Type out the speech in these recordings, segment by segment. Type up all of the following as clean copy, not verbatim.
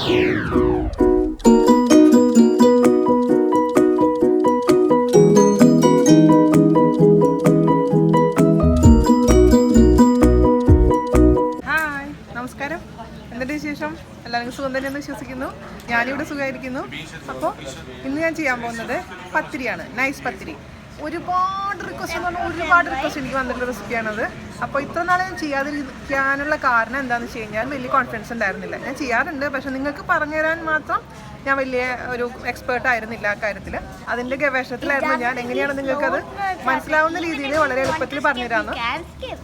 നമസ്കാരം, എന്തിൻ്റെ വിശേഷം? എല്ലാവർക്കും സുഖം തന്നെയെന്ന് വിശ്വസിക്കുന്നു. ഞാനിവിടെ സുഖമായിരിക്കുന്നു. അപ്പോൾ ഇന്ന് ഞാൻ ചെയ്യാൻ പോകുന്നത് പത്തിരിയാണ്, നൈസ് പത്തിരി. ഒരുപാട് റിക്വസ്റ്റ് എന്ന് പറഞ്ഞാൽ ഒരുപാട് റിക്വസ്റ്റ് എനിക്ക് വന്നിട്ടുള്ള റെസിപ്പിയാണത്. അപ്പോൾ ഇത്ര നാളെ ഞാൻ ചെയ്യാതിരിക്കാനുള്ള കാരണം എന്താണെന്ന് വെച്ച് കഴിഞ്ഞാൽ വലിയ കോൺഫിഡൻസ് ഉണ്ടായിരുന്നില്ല. ഞാൻ ചെയ്യാറുണ്ട്, പക്ഷെ നിങ്ങൾക്ക് പറഞ്ഞു തരാൻ മാത്രം ഞാൻ വലിയ ഒരു എക്സ്പേർട്ട് ആയിരുന്നില്ല ആ കാര്യത്തിൽ. അതിൻ്റെ ഗവേഷണത്തിലായിരുന്നു ഞാൻ. എങ്ങനെയാണ് നിങ്ങൾക്കത് മനസ്സിലാവുന്ന രീതിയിൽ വളരെ എളുപ്പത്തിൽ പറഞ്ഞുതരാമെന്ന്.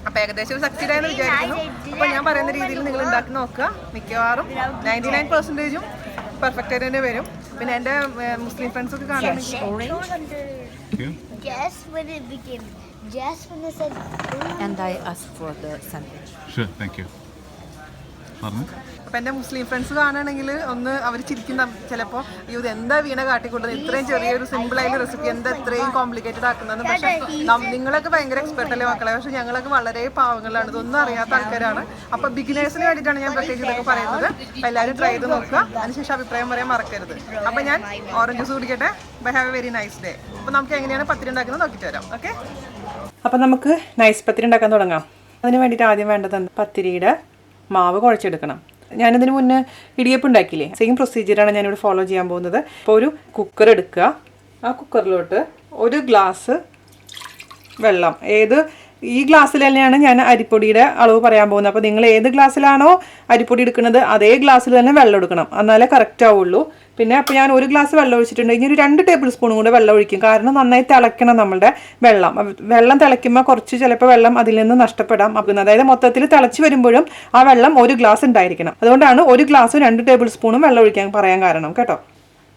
അപ്പോൾ ഏകദേശം സക്സീഡ് ആയെന്ന് വിചാരിക്കുന്നു. അപ്പോൾ ഞാൻ പറയുന്ന രീതിയിൽ നിങ്ങൾ ഉണ്ടാക്കി നോക്കുക. മിക്കവാറും 99% പെർഫെക്റ്റ് ആയിട്ട് തന്നെ വരും. പിന്നെ എൻ്റെ മുസ്ലിം ഫ്രണ്ട്സൊക്കെ കാണുകയാണെങ്കിൽ Guess when it became. Just when they said. And I asked for the sandwich. Sure, thank you. അപ്പം എൻ്റെ മുസ്ലിം ഫ്രണ്ട്സ് കാണുകയാണെങ്കിൽ ഒന്ന് അവർ ചിരിക്കുന്ന ചിലപ്പോൾ ഇത് എന്താ വീണ കാട്ടിക്കൊണ്ടത്, ഇത്രയും ചെറിയൊരു സിമ്പിളായിട്ട് റെസിപ്പി എന്താ ഇത്രയും കോംപ്ലിക്കേറ്റഡ് ആക്കുന്നത്. പക്ഷേ നിങ്ങളൊക്കെ ഭയങ്കര എക്സ്പെർട്ട് അല്ലേ മക്കളെ, പക്ഷേ ഞങ്ങളൊക്കെ വളരെ പാവങ്ങളാണ്, ഇതൊന്നും അറിയാത്ത ആൾക്കാരാണ്. അപ്പോൾ ബിഗിനേഴ്സിന് വേണ്ടിയിട്ടാണ് ഞാൻ പ്രത്യേകിച്ച് ഇതൊക്കെ പറയുന്നത്. അപ്പോൾ എല്ലാവരും ട്രൈ ചെയ്ത് നോക്കുക, അതിനുശേഷം അഭിപ്രായം പറയാൻ മറക്കരുത്. അപ്പോൾ ഞാൻ ഓറഞ്ച് ജ്യൂസ് കുടിക്കട്ടെ. Bye, have a very nice day. അപ്പോൾ നമുക്ക് എങ്ങനെയാണ് പത്തിരി ഉണ്ടാക്കുന്നത് നോക്കിയിട്ട് വരാം. ഓക്കെ, അപ്പോൾ നമുക്ക് നൈസ് പത്തിരി ഉണ്ടാക്കാൻ തുടങ്ങാം. അതിന് വേണ്ടിയിട്ട് ആദ്യം വേണ്ടത് പത്തിരിയുടെ മാവ് കുഴച്ചെടുക്കണം. ഞാനതിന് മുന്നേ ഇടിയപ്പം ഉണ്ടാക്കിയില്ലേ, സെയിം പ്രൊസീജിയറാണ് ഞാനിവിടെ ഫോളോ ചെയ്യാൻ പോകുന്നത്. അപ്പോൾ ഒരു കുക്കർ എടുക്കുക. ആ കുക്കറിലോട്ട് ഒരു ഗ്ലാസ് വെള്ളം, ഈ ഗ്ലാസ്സിൽ തന്നെയാണ് ഞാൻ അരിപ്പൊടിയുടെ അളവ് പറയാൻ പോകുന്നത്. അപ്പോൾ നിങ്ങൾ ഏത് ഗ്ലാസ്സിലാണോ അരിപ്പൊടി എടുക്കുന്നത് അതേ ഗ്ലാസ്സിൽ തന്നെ വെള്ളം എടുക്കണം, എന്നാലേ കറക്റ്റ് ആവുള്ളൂ. പിന്നെ അപ്പോൾ ഞാൻ ഒരു ഗ്ലാസ് വെള്ളം ഒഴിച്ചിട്ടുണ്ട്. ഇനി ഒരു 2 ടേബിൾ സ്പൂണും കൂടെ വെള്ളം ഒഴിക്കും, കാരണം നന്നായി തിളയ്ക്കണം നമ്മളുടെ വെള്ളം. വെള്ളം തിളയ്ക്കുമ്പോൾ കുറച്ച് ചിലപ്പോൾ വെള്ളം അതിൽ നിന്ന് നഷ്ടപ്പെടാം. അതായത് മൊത്തത്തിൽ തിളച്ച് വരുമ്പോഴും ആ വെള്ളം ഒരു ഗ്ലാസ് ഉണ്ടായിരിക്കണം. അതുകൊണ്ടാണ് ഒരു ഗ്ലാസ് 2 ടേബിൾ സ്പൂണും വെള്ളം ഒഴിക്കാൻ പറയാൻ കാരണം കേട്ടോ.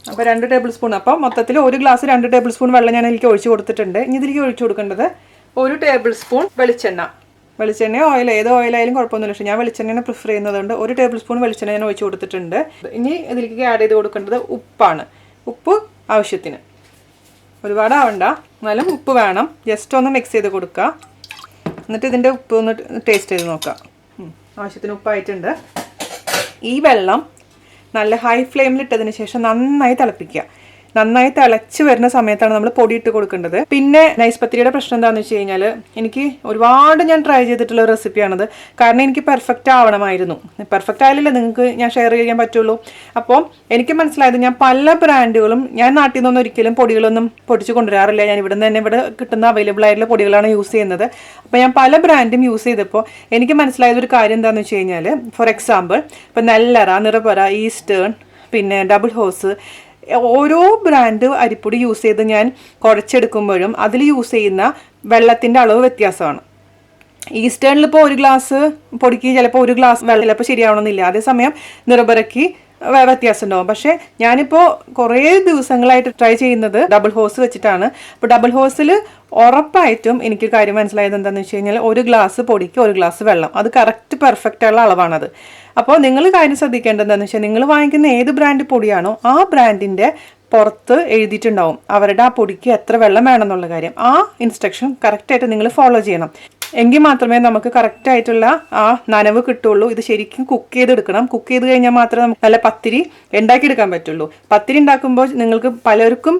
അപ്പോൾ 2 ടേബിൾ സ്പൂൺ, അപ്പോൾ മൊത്തത്തിൽ ഒരു ഗ്ലാസ് 2 ടേബിൾ സ്പൂൺ വെള്ളം ഞാൻ ഇതിലേക്ക് ഒഴിച്ച് കൊടുത്തിട്ടുണ്ട്. ഇനി ഇതിലേക്ക് ഒഴിച്ചു കൊടുക്കേണ്ടത് 1 ടേബിൾ സ്പൂൺ വെളിച്ചെണ്ണയോ ഓയിൽ, ഏത് ഓയിലായാലും കുഴപ്പമൊന്നുമില്ല. പക്ഷേ ഞാൻ വെളിച്ചെണ്ണ പ്രിഫർ ചെയ്യുന്നതുകൊണ്ട് 1 ടേബിൾ സ്പൂൺ വെളിച്ചെണ്ണ ഞാൻ ഒഴിച്ച് കൊടുത്തിട്ടുണ്ട്. ഇനി ഇതിലേക്ക് ആഡ് ചെയ്ത് കൊടുക്കേണ്ടത് ഉപ്പാണ്. ഉപ്പ് ആവശ്യത്തിന്, ഒരുപാട് ആവണ്ട, എന്നാലും ഉപ്പ് വേണം. ജസ്റ്റ് ഒന്ന് മിക്സ് ചെയ്ത് കൊടുക്കുക. എന്നിട്ട് ഇതിൻ്റെ ഉപ്പ് ഒന്ന് ടേസ്റ്റ് ചെയ്ത് നോക്കുക. ആവശ്യത്തിന് ഉപ്പായിട്ടുണ്ട്. ഈ വെള്ളം നല്ല ഹൈ ഫ്ലെയിമിലിട്ടതിന് ശേഷം നന്നായി തിളപ്പിക്കുക. നന്നായി തിളച്ച് വരുന്ന സമയത്താണ് നമ്മൾ പൊടി ഇട്ട് കൊടുക്കേണ്ടത്. പിന്നെ നൈസ് പത്തിരിയുടെ പ്രശ്നം എന്താണെന്ന് വെച്ച് കഴിഞ്ഞാൽ എനിക്ക് ഒരുപാട് ഞാൻ ട്രൈ ചെയ്തിട്ടുള്ള റെസിപ്പിയാണത്. കാരണം എനിക്ക് പെർഫെക്റ്റ് ആവണമായിരുന്നു. പെർഫെക്റ്റ് ആയാലല്ലേ നിങ്ങൾക്ക് ഞാൻ ഷെയർ ചെയ്യാൻ പറ്റുള്ളൂ. അപ്പോൾ എനിക്ക് മനസ്സിലായത്, ഞാൻ പല ബ്രാൻഡുകളും, ഞാൻ നാട്ടിൽ നിന്നൊന്നും ഒരിക്കലും പൊടികളൊന്നും പൊടിച്ച് കൊണ്ടുവരാറില്ല. ഞാൻ ഇവിടെ കിട്ടുന്ന അവൈലബിൾ ആയിട്ടുള്ള പൊടികളാണ് യൂസ് ചെയ്യുന്നത്. അപ്പോൾ ഞാൻ പല ബ്രാൻഡും യൂസ് ചെയ്തപ്പോൾ എനിക്ക് മനസ്സിലായതൊരു കാര്യം എന്താണെന്ന് വെച്ച് കഴിഞ്ഞാൽ, ഫോർ എക്സാമ്പിൾ ഇപ്പോൾ നെല്ലറ, നിറപറ, ഈസ്റ്റേൺ, പിന്നെ ഡബിൾ ഹോസ്, ഓരോ ബ്രാൻഡ് അരിപ്പൊടി യൂസ് ചെയ്ത് ഞാൻ കുഴച്ചെടുക്കുമ്പോഴും അതിൽ യൂസ് ചെയ്യുന്ന വെള്ളത്തിൻ്റെ അളവ് വ്യത്യാസമാണ്. ഈസ്റ്റേണിൽ ഇപ്പോൾ ഒരു ഗ്ലാസ് പൊടിക്ക് ചിലപ്പോൾ ഒരു ഗ്ലാസ് വെള്ളം ചിലപ്പോൾ ശരിയാവണമെന്നില്ല. അതേസമയം നിറബറയ്ക്ക് വ്യത്യാസം ഉണ്ടാവും. പക്ഷേ ഞാനിപ്പോൾ കുറേ ദിവസങ്ങളായിട്ട് ട്രൈ ചെയ്യുന്നത് ഡബിൾ ഹോസ് വെച്ചിട്ടാണ്. അപ്പോൾ ഡബിൾ ഹോസിൽ ഉറപ്പായിട്ടും എനിക്ക് കാര്യം മനസ്സിലായത് എന്താണെന്ന് വെച്ച് കഴിഞ്ഞാൽ 1 ഗ്ലാസ് പൊടിക്ക് 1 ഗ്ലാസ് വെള്ളം, അത് കറക്റ്റ് പെർഫെക്റ്റ് ഉള്ള അളവാണത്. അപ്പോൾ നിങ്ങൾ കാര്യം ശ്രദ്ധിക്കേണ്ടത് എന്താണെന്ന് വെച്ചാൽ, നിങ്ങൾ വാങ്ങിക്കുന്ന ഏത് ബ്രാൻഡ് പൊടിയാണോ ആ ബ്രാൻഡിൻ്റെ പുറത്ത് എഴുതിയിട്ടുണ്ടാവും അവരുടെ ആ പൊടിക്ക് എത്ര വെള്ളം വേണമെന്നുള്ള കാര്യം. ആ ഇൻസ്ട്രക്ഷൻ കറക്റ്റായിട്ട് നിങ്ങൾ ഫോളോ ചെയ്യണം. എങ്കിൽ മാത്രമേ നമുക്ക് കറക്റ്റായിട്ടുള്ള ആ നനവ് കിട്ടുള്ളൂ. ഇത് ശരിക്കും കുക്ക് ചെയ്തെടുക്കണം. കുക്ക് ചെയ്ത് കഴിഞ്ഞാൽ മാത്രമേ നമുക്ക് നല്ല പത്തിരി ഉണ്ടാക്കിയെടുക്കാൻ പറ്റുള്ളൂ. പത്തിരി ഉണ്ടാക്കുമ്പോൾ നിങ്ങൾക്ക് പലർക്കും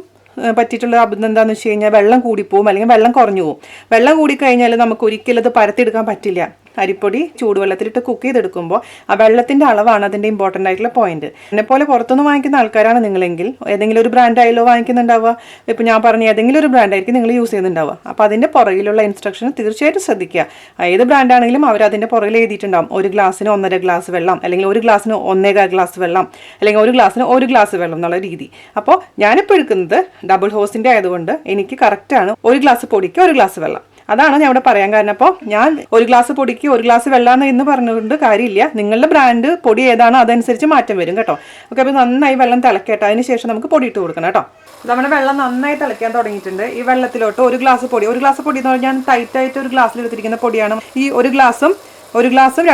പറ്റിയിട്ടുള്ള അബദ്ധം എന്താണെന്ന് വെച്ച് കഴിഞ്ഞാൽ, വെള്ളം കൂടിപ്പോവും അല്ലെങ്കിൽ വെള്ളം കുറഞ്ഞു പോവും. വെള്ളം കൂടിക്കഴിഞ്ഞാൽ നമുക്ക് ഒരിക്കലും അത് പരത്തിയെടുക്കാൻ പറ്റില്ല. അരിപ്പൊടി ചൂടുവെള്ളത്തിലിട്ട് കുക്ക് ചെയ്തെടുക്കുമ്പോൾ ആ വെള്ളത്തിൻ്റെ അളവാണ് അതിൻ്റെ ഇമ്പോർട്ടൻ്റ് ആയിട്ടുള്ള പോയിന്റ്. എന്നെപ്പോലെ പുറത്തുനിന്ന് വാങ്ങിക്കുന്ന ആൾക്കാരാണ് നിങ്ങളെങ്കിൽ ഏതെങ്കിലും ഒരു ബ്രാൻഡ് ആയാലോ വാങ്ങിക്കുന്നുണ്ടാവുക. ഇപ്പോൾ ഞാൻ പറഞ്ഞ ഏതെങ്കിലും ഒരു ബ്രാൻഡായിരിക്കും നിങ്ങൾ യൂസ് ചെയ്യുന്നുണ്ടാവുക. അപ്പോൾ അതിൻ്റെ പുറകിലുള്ള ഇൻസ്ട്രക്ഷൻ തീർച്ചയായിട്ടും ശ്രദ്ധിക്കുക. ഏത് ബ്രാൻഡാണെങ്കിലും അവർ അതിൻ്റെ പുറകിൽ എഴുതിയിട്ടുണ്ടാവും 1 ഗ്ലാസ്സിന് 1.5 ഗ്ലാസ് വെള്ളം, അല്ലെങ്കിൽ 1 ഗ്ലാസ്സിന് 1.25 ഗ്ലാസ് വെള്ളം, അല്ലെങ്കിൽ 1 ഗ്ലാസ്സിന് 1 ഗ്ലാസ് വെള്ളം എന്നുള്ള രീതി. അപ്പോൾ ഞാനിപ്പോൾ എടുക്കുന്നത് ഡബിൾ ഹോസിൻ്റെ ആയതുകൊണ്ട് എനിക്ക് കറക്റ്റാണ് 1 ഗ്ലാസ് പൊടിക്ക് 1 ഗ്ലാസ് വെള്ളം. അതാണ് ഞാൻ ഇവിടെ പറയാൻ കാരണം. അപ്പോൾ ഞാൻ 1 ഗ്ലാസ് പൊടിക്ക് 1 ഗ്ലാസ് വെള്ളം എന്ന് പറഞ്ഞുകൊണ്ട് കാര്യമില്ല. നിങ്ങളുടെ ബ്രാൻഡ് പൊടി ഏതാണോ അതനുസരിച്ച് മാറ്റം വരും കേട്ടോ. ഓക്കെ, അപ്പോൾ നന്നായി വെള്ളം തിളക്കട്ടെ. അതിന് ശേഷം നമുക്ക് പൊടി ഇട്ട് കൊടുക്കണം കേട്ടോ. നമ്മുടെ വെള്ളം നന്നായി തിളയ്ക്കാൻ തുടങ്ങിയിട്ടുണ്ട്. ഈ വെള്ളത്തിലോട്ട് 1 ഗ്ലാസ് പൊടി എന്ന് പറഞ്ഞാൽ ഞാൻ ടൈറ്റായിട്ട് ഒരു ഗ്ലാസ്സിൽ എടുത്തിരിക്കുന്ന പൊടിയാണ്. ഈ 1 ഗ്ലാസും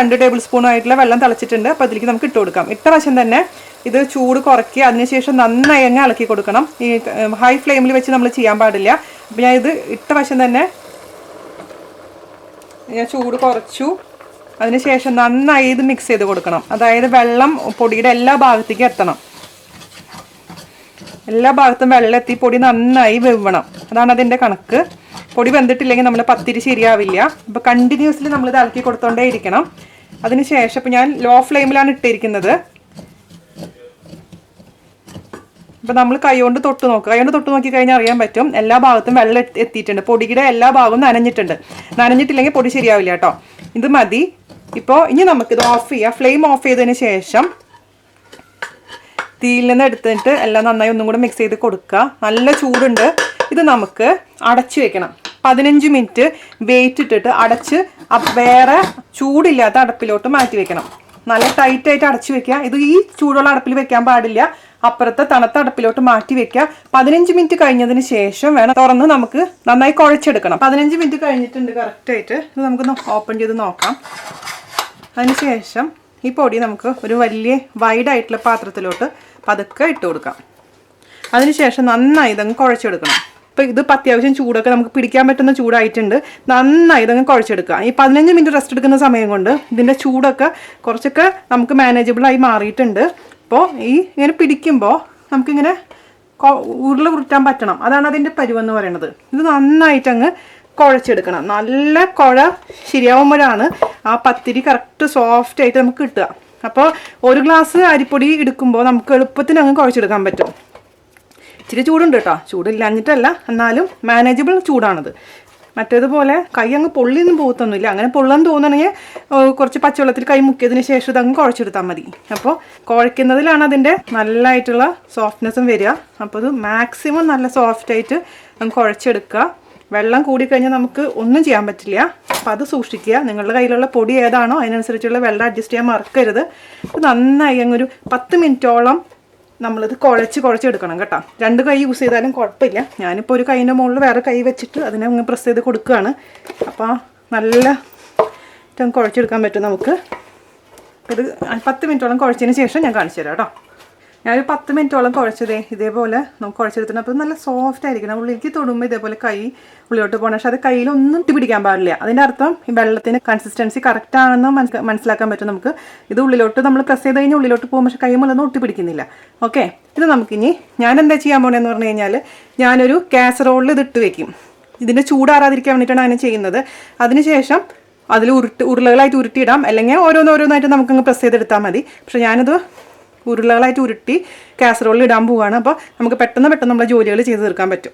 2 ടേബിൾ സ്പൂൺ ആയിട്ടുള്ള വെള്ളം തിളച്ചിട്ടുണ്ട്. അപ്പോൾ അതിലേക്ക് നമുക്ക് ഇട്ട് കൊടുക്കാം. ഇട്ട വശം തന്നെ ഇത് ചൂട് കുറയ്ക്കുക. അതിനുശേഷം നന്നായി അങ്ങ് ഇളക്കി കൊടുക്കണം. ഈ ഹൈ ഫ്ലെയിമിൽ വെച്ച് നമ്മൾ ചെയ്യാൻ പാടില്ല. അപ്പോൾ ഞാൻ ഇത് ഇട്ട വശം തന്നെ ഞാൻ ചൂട് കുറച്ചു. അതിനുശേഷം നന്നായി ഇത് മിക്സ് ചെയ്ത് കൊടുക്കണം. അതായത് വെള്ളം പൊടിയുടെ എല്ലാ ഭാഗത്തേക്കും എത്തണം. എല്ലാ ഭാഗത്തും വെള്ളം എത്തി പൊടി നന്നായി വെവണം. അതാണ് അതിൻ്റെ കണക്ക്. പൊടി വെന്തിട്ടില്ലെങ്കിൽ നമ്മൾ പത്തിരി ശരിയാവില്ല. അപ്പോൾ കണ്ടിന്യൂസ്ലി നമ്മളിത് ഇളക്കി കൊടുത്തോണ്ടേ ഇരിക്കണം. അതിനുശേഷം ഇപ്പോൾ ഞാൻ ലോ ഫ്ലെയിമിലാണ് ഇട്ടിരിക്കുന്നത്. അപ്പോൾ നമ്മൾ കൈകൊണ്ട് തൊട്ട് നോക്കുക. കൈകൊണ്ട് തൊട്ട് നോക്കി കഴിഞ്ഞാൽ അറിയാൻ പറ്റും എല്ലാ ഭാഗത്തും വെള്ളം എത്തിയിട്ടുണ്ട്. പൊടിയുടെ എല്ലാ ഭാഗവും നനഞ്ഞിട്ടുണ്ട്. നനഞ്ഞിട്ടില്ലെങ്കിൽ പൊടി ശരിയാവില്ല കേട്ടോ. ഇത് മതി. ഇപ്പോൾ ഇനി നമുക്കിത് ഓഫ് ചെയ്യാം. ഫ്ലെയിം ഓഫ് ചെയ്തതിന് ശേഷം തീയിൽ നിന്ന് എടുത്തിട്ട് എല്ലാം നന്നായി ഒന്നും കൂടെ മിക്സ് ചെയ്ത് കൊടുക്കുക. നല്ല ചൂടുണ്ട്. ഇത് നമുക്ക് അടച്ചു വെക്കണം. 15 മിനിറ്റ് വെയിറ്റ് ഇട്ടിട്ട് അടച്ച് വേറെ ചൂടില്ലാത്ത അടപ്പിലോട്ട് മാറ്റി വെക്കണം. നല്ല ടൈറ്റായിട്ട് അടച്ചു വെക്കുക. ഇത് ഈ ചൂടുള്ള അടപ്പിൽ വെക്കാൻ പാടില്ല. അപ്പുറത്തെ തണുത്ത അടപ്പിലോട്ട് മാറ്റി വെക്കുക. 15 മിനിറ്റ് കഴിഞ്ഞതിന് ശേഷം വേണം തുറന്ന് നമുക്ക് നന്നായി കുഴച്ചെടുക്കണം. 15 മിനിറ്റ് കഴിഞ്ഞിട്ടുണ്ട് കറക്റ്റായിട്ട്. ഇത് നമുക്കൊന്ന് ഓപ്പൺ ചെയ്ത് നോക്കാം. അതിനുശേഷം ഈ പൊടി നമുക്ക് ഒരു വലിയ വൈഡായിട്ടുള്ള പാത്രത്തിലോട്ട് പതുക്കെ ഇട്ട് കൊടുക്കാം. അതിനുശേഷം നന്നായി ഇതങ്ങ് കുഴച്ചെടുക്കണം. ഇപ്പോൾ ഇതിപ്പോൾ അത്യാവശ്യം ചൂടൊക്കെ നമുക്ക് പിടിക്കാൻ പറ്റുന്ന ചൂടായിട്ടുണ്ട്. നന്നായി ഇതങ്ങ് കുഴച്ചെടുക്കുക. ഈ 15 മിനിറ്റ് റെസ്റ്റ് എടുക്കുന്ന സമയം കൊണ്ട് ഇതിൻ്റെ ചൂടൊക്കെ കുറച്ചൊക്കെ നമുക്ക് മാനേജബിളായി മാറിയിട്ടുണ്ട്. അപ്പോൾ ഈ ഇങ്ങനെ പിടിക്കുമ്പോൾ നമുക്കിങ്ങനെ ഉരുട്ടാൻ പറ്റണം. അതാണ് അതിൻ്റെ പരുവെന്ന് പറയുന്നത്. ഇത് നന്നായിട്ടങ്ങ് കുഴച്ചെടുക്കണം. നല്ല കുഴ ശരിയാവുമ്പോഴാണ് ആ പത്തിരി കറക്റ്റ് സോഫ്റ്റ് ആയിട്ട് നമുക്ക് കിട്ടുക. അപ്പോൾ ഒരു ഗ്ലാസ് അരിപ്പൊടി എടുക്കുമ്പോൾ നമുക്ക് എളുപ്പത്തിന് അങ്ങ് കുഴച്ചെടുക്കാൻ പറ്റും. ഇച്ചിരി ചൂടുണ്ട് കേട്ടോ. ചൂടില്ലാഞ്ഞിട്ടല്ല, എന്നാലും മാനേജബിൾ ചൂടാണത്. മറ്റേതുപോലെ കൈ അങ്ങ് പൊള്ളിയൊന്നും പോകത്തൊന്നുമില്ല. അങ്ങനെ പൊള്ളാൻ തോന്നണമെങ്കിൽ കുറച്ച് പച്ചവെള്ളത്തിൽ കൈ മുക്കിയതിന് ശേഷം ഇതങ്ങ് കുഴച്ചെടുത്താൽ മതി. അപ്പോൾ കുഴയ്ക്കുന്നതിലാണ് അതിൻ്റെ നല്ലതായിട്ടുള്ള സോഫ്റ്റ്നെസ്സും വരിക. അപ്പോൾ ഇത് മാക്സിമം നല്ല സോഫ്റ്റായിട്ട് അങ്ങ് കുഴച്ചെടുക്കുക. വെള്ളം കൂടിക്കഴിഞ്ഞാൽ നമുക്ക് ഒന്നും ചെയ്യാൻ പറ്റില്ല. അപ്പോൾ അത് സൂക്ഷിക്കുക. നിങ്ങളുടെ കയ്യിലുള്ള പൊടി ഏതാണോ അതിനനുസരിച്ചുള്ള വെള്ളം അഡ്ജസ്റ്റ് ചെയ്യാൻ മറക്കരുത്. ഇത് നന്നായി അങ്ങൊരു 10 മിനിറ്റോളം നമ്മളിത് കുഴച്ചെടുക്കണം കേട്ടോ. 2 കൈ യൂസ് ചെയ്താലും കുഴപ്പമില്ല. ഞാനിപ്പോൾ ഒരു കൈൻ്റെ മുകളിൽ വേറെ കൈ വെച്ചിട്ട് അതിനെ അങ്ങ് പ്രസ് ചെയ്ത് കൊടുക്കുകയാണ്. അപ്പോൾ നല്ല കുഴച്ചെടുക്കാൻ പറ്റും നമുക്ക്. ഇത് 10 മിനിറ്റോളം കുഴച്ചതിന് ശേഷം ഞാൻ കാണിച്ചു തരാം കേട്ടോ. ഞാനൊരു 10 മിനിറ്റോളം കുഴച്ചതേ ഇതേപോലെ നമുക്ക് കുഴച്ചെടുത്തിട്ട് അപ്പോൾ നല്ല സോഫ്റ്റ് ആയിരിക്കണം. ഉള്ളിലേക്ക് തൊടുമ്പോൾ ഇതേപോലെ കൈ ഉള്ളിലോട്ട് പോകണം. പക്ഷെ അത് കയ്യിലൊന്നും പിടിക്കാൻ പാടില്ല. അതിൻ്റെ അർത്ഥം ഈ വെള്ളത്തിന് കൺസിസ്റ്റൻസി കറക്റ്റ് ആണെന്ന് മനസ്സിലാക്കാൻ പറ്റും നമുക്ക്. ഇത് ഉള്ളിലോട്ട് നമ്മൾ പ്രസ് ചെയ്ത് കഴിഞ്ഞാൽ ഉള്ളിലോട്ട് പോകും. പക്ഷേ കൈ മുള്ളൊന്നും ഒട്ടിപ്പിടിക്കുന്നില്ല. ഓക്കെ, ഇത് നമുക്കിനി ഞാൻ എന്താ ചെയ്യാൻ പോകണമെന്ന് പറഞ്ഞു കഴിഞ്ഞാൽ ഞാനൊരു കാസറോളിൽ ഇതിട്ട് വെക്കും. ഇതിൻ്റെ ചൂടാറാതിരിക്കാൻ വേണ്ടിയിട്ടാണ് അങ്ങനെ ചെയ്യുന്നത്. അതിനുശേഷം അതിൽ ഉരുളകളായിട്ട് ഉരുട്ടിയിടാം. അല്ലെങ്കിൽ ഓരോന്നായിട്ട് നമുക്കങ്ങ് പ്രസ് ചെയ്തെടുത്താൽ മതി. പക്ഷേ ഞാനിത് ഉരുളകളായിട്ട് ഉരുട്ടി കാസറോളിൽ ഇടാൻ പോവുകയാണ്. അപ്പോൾ നമുക്ക് പെട്ടെന്ന് നമ്മളെ ജോലികൾ ചെയ്ത് തീർക്കാൻ പറ്റും.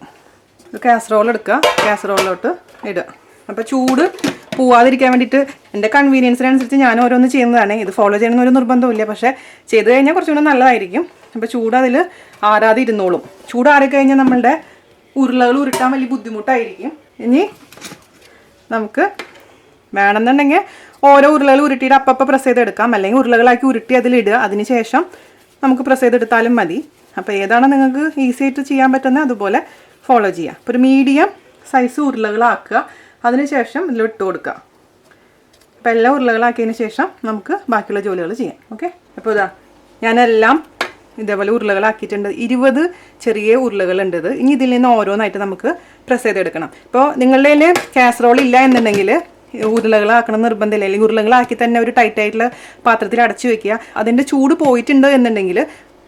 കാസറോൾ എടുക്കുക, കാസറോളിലോട്ട് ഇടുക. അപ്പോൾ ചൂട് പോവാതിരിക്കാൻ വേണ്ടിയിട്ട് എൻ്റെ കൺവീനിയൻസിനനുസരിച്ച് ഞാൻ ഓരോന്ന് ചെയ്യുന്നതാണ്. ഇത് ഫോളോ ചെയ്യണമെന്ന് ഒരു നിർബന്ധമില്ല. പക്ഷേ ചെയ്ത് കഴിഞ്ഞാൽ കുറച്ചുകൂടെ നല്ലതായിരിക്കും. അപ്പോൾ ചൂട് അതിൽ ആറാതെ ഇരുന്നോളും. ചൂടാറിക്കഴിഞ്ഞാൽ നമ്മളുടെ ഉരുളകൾ ഉരുട്ടാൻ വലിയ ബുദ്ധിമുട്ടായിരിക്കും. ഇനി നമുക്ക് വേണമെന്നുണ്ടെങ്കിൽ ഓരോ ഉരുളകൾ ഉരുട്ടിയിട്ട് അപ്പം പ്രസ് ചെയ്തെടുക്കാം. അല്ലെങ്കിൽ ഉരുളകളാക്കി ഉരുട്ടി അതിലിടുക. അതിനുശേഷം നമുക്ക് പ്രസ് ചെയ്തെടുത്താലും മതി. അപ്പോൾ ഏതാണ് നിങ്ങൾക്ക് ഈസി ആയിട്ട് ചെയ്യാൻ പറ്റുന്നത് അതുപോലെ ഫോളോ ചെയ്യുക. അപ്പോൾ ഒരു മീഡിയം സൈസ് ഉരുളകളാക്കുക. അതിനുശേഷം ഇതിലിട്ട് കൊടുക്കുക. അപ്പോൾ എല്ലാ ഉരുളകളാക്കിയതിന് ശേഷം നമുക്ക് ബാക്കിയുള്ള ജോലികൾ ചെയ്യാം. ഓക്കെ, അപ്പോൾ ഇതാ ഞാനെല്ലാം ഇതേപോലെ ഉരുളകളാക്കിയിട്ടുണ്ട്. 20 ചെറിയ ഉരുളകളുണ്ട്. ഇത് ഇനി ഇതിൽ നിന്ന് ഓരോന്നായിട്ട് നമുക്ക് പ്രസ് ചെയ്തെടുക്കണം. ഇപ്പോൾ നിങ്ങളുടെ കയ്യിൽ കാസറോൾ ഇല്ല എന്നുണ്ടെങ്കിൽ ഉരുളകളാക്കണം നിർബന്ധമില്ല. അല്ലെങ്കിൽ ഉരുളകളാക്കി തന്നെ ഒരു ടൈറ്റായിട്ടുള്ള പാത്രത്തിൽ അടച്ചു വെക്കുക. അതിൻ്റെ ചൂട് പോയിട്ടുണ്ട് എന്നുണ്ടെങ്കിൽ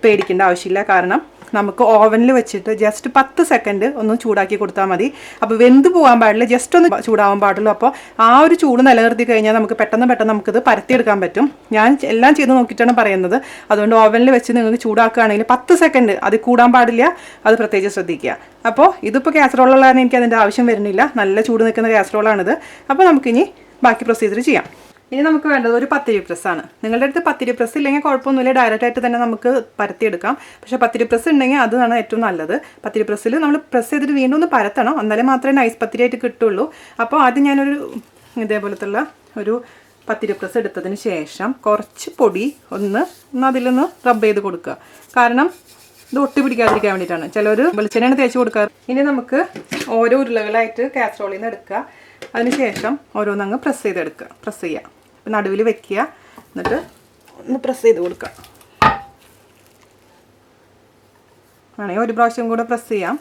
പേടിക്കേണ്ട ആവശ്യമില്ല. കാരണം നമുക്ക് ഓവനിൽ വെച്ചിട്ട് ജസ്റ്റ് 10 സെക്കൻഡ് ഒന്ന് ചൂടാക്കി കൊടുത്താൽ മതി. അപ്പോൾ വെന്ത് പോകാൻ പാടില്ല, ജസ്റ്റ് ഒന്ന് ചൂടാവാൻ പാടുള്ളൂ. അപ്പോൾ ആ ഒരു ചൂട് നിലനിർത്തി കഴിഞ്ഞാൽ നമുക്ക് പെട്ടെന്ന് നമുക്കിത് പരത്തിയെടുക്കാൻ പറ്റും. ഞാൻ എല്ലാം ചെയ്ത് നോക്കിയിട്ടാണ് പറയുന്നത്. അതുകൊണ്ട് ഓവനിൽ വെച്ച് നിങ്ങൾക്ക് ചൂടാക്കുകയാണെങ്കിൽ 10 സെക്കൻഡ് അത് കൂടാൻ പാടില്ല. അത് പ്രത്യേകിച്ച് ശ്രദ്ധിക്കുക. അപ്പോൾ ഇതിപ്പോൾ കാസറോളുള്ളതാണ്, എനിക്ക് അതിൻ്റെ ആവശ്യം വരുന്നില്ല. നല്ല ചൂട് നിൽക്കുന്ന കാസറോളാണിത്. അപ്പോൾ നമുക്കിനി ബാക്കി പ്രൊസീജിയർ ചെയ്യാം. ഇനി നമുക്ക് വേണ്ടത് ഒരു പത്തിരി പ്രസ്സാണ്. നിങ്ങളുടെ അടുത്ത് പത്തിരി പ്രസ് ഇല്ലെങ്കിൽ കുഴപ്പമൊന്നുമില്ല, ഡയറക്റ്റായിട്ട് തന്നെ നമുക്ക് പരത്തിയെടുക്കാം. പക്ഷേ പത്തിരി പ്രസ് ഉണ്ടെങ്കിൽ അതാണ് ഏറ്റവും നല്ലത്. പത്തിരി പ്രസ്സിൽ നമ്മൾ പ്രസ് ചെയ്തിട്ട് വീണ്ടും ഒന്ന് പരത്തണം. എന്നാലേ മാത്രമേ നൈസ് പത്തിരി ആയിട്ട് കിട്ടുള്ളൂ. അപ്പോൾ ആദ്യം ഞാനൊരു ഇതേപോലത്തുള്ള ഒരു പത്തിരി പ്രസ് എടുത്തതിന് ശേഷം കുറച്ച് പൊടി ഒന്ന് അതിലൊന്ന് റബ്ബ് ചെയ്ത് കൊടുക്കുക. കാരണം ഇത് ഒട്ടി പിടിക്കാതിരിക്കാൻ വേണ്ടിയിട്ടാണ്. ചിലർ വെളിച്ചെണ്ണയാണ് തേച്ച് കൊടുക്കാറ്. ഇനി നമുക്ക് ഓരോ ഉരുളകളായിട്ട് കാസറോളിൽ നിന്ന് എടുക്കുക. അതിനുശേഷം ഓരോന്നങ്ങ് പ്രസ് ചെയ്തെടുക്കുക. പ്രസ് ചെയ്യുക. നടുവിൽ വെക്കുക. എന്നിട്ട് ഒന്ന് പ്രസ് ചെയ്ത് കൊടുക്കുക. ആണെങ്കിൽ ഒരു പ്രാവശ്യം കൂടെ പ്രസ് ചെയ്യാം.